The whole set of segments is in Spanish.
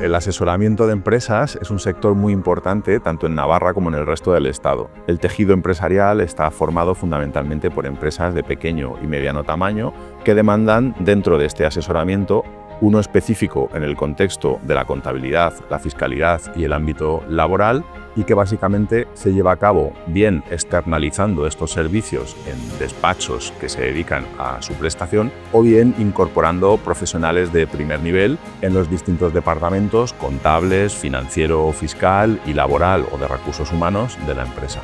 El asesoramiento de empresas es un sector muy importante tanto en Navarra como en el resto del Estado. El tejido empresarial está formado fundamentalmente por empresas de pequeño y mediano tamaño que demandan dentro de este asesoramiento uno específico en el contexto de la contabilidad, la fiscalidad y el ámbito laboral, y que básicamente se lleva a cabo bien externalizando estos servicios en despachos que se dedican a su prestación o bien incorporando profesionales de primer nivel en los distintos departamentos contables, financiero, fiscal y laboral o de recursos humanos de la empresa.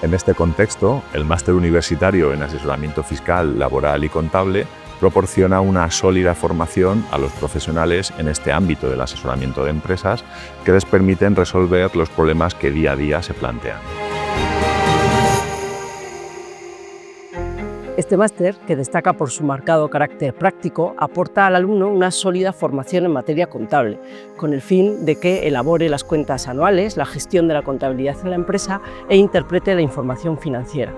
En este contexto, el máster universitario en asesoramiento fiscal, laboral y contable proporciona una sólida formación a los profesionales en este ámbito del asesoramiento de empresas que les permiten resolver los problemas que día a día se plantean. Este máster, que destaca por su marcado carácter práctico, aporta al alumno una sólida formación en materia contable, con el fin de que elabore las cuentas anuales, la gestión de la contabilidad en la empresa e interprete la información financiera.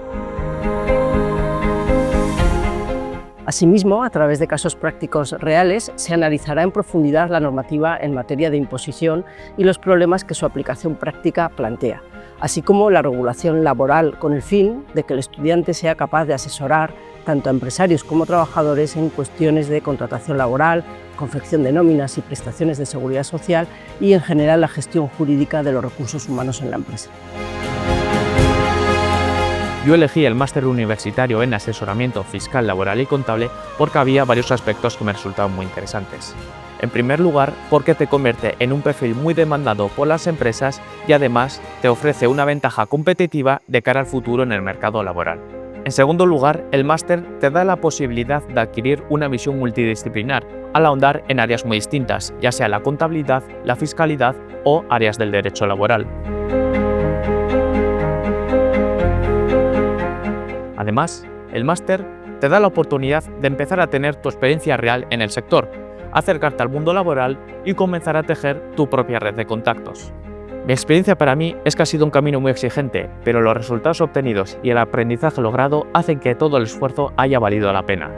Asimismo, a través de casos prácticos reales, se analizará en profundidad la normativa en materia de imposición y los problemas que su aplicación práctica plantea, así como la regulación laboral, con el fin de que el estudiante sea capaz de asesorar tanto a empresarios como trabajadores en cuestiones de contratación laboral, confección de nóminas y prestaciones de seguridad social y, en general, la gestión jurídica de los recursos humanos en la empresa. Yo elegí el máster universitario en asesoramiento fiscal, laboral y contable porque había varios aspectos que me resultaban muy interesantes. En primer lugar, porque te convierte en un perfil muy demandado por las empresas y además te ofrece una ventaja competitiva de cara al futuro en el mercado laboral. En segundo lugar, el máster te da la posibilidad de adquirir una visión multidisciplinar al ahondar en áreas muy distintas, ya sea la contabilidad, la fiscalidad o áreas del derecho laboral. Además, el máster te da la oportunidad de empezar a tener tu experiencia real en el sector, acercarte al mundo laboral y comenzar a tejer tu propia red de contactos. Mi experiencia para mí es que ha sido un camino muy exigente, pero los resultados obtenidos y el aprendizaje logrado hacen que todo el esfuerzo haya valido la pena.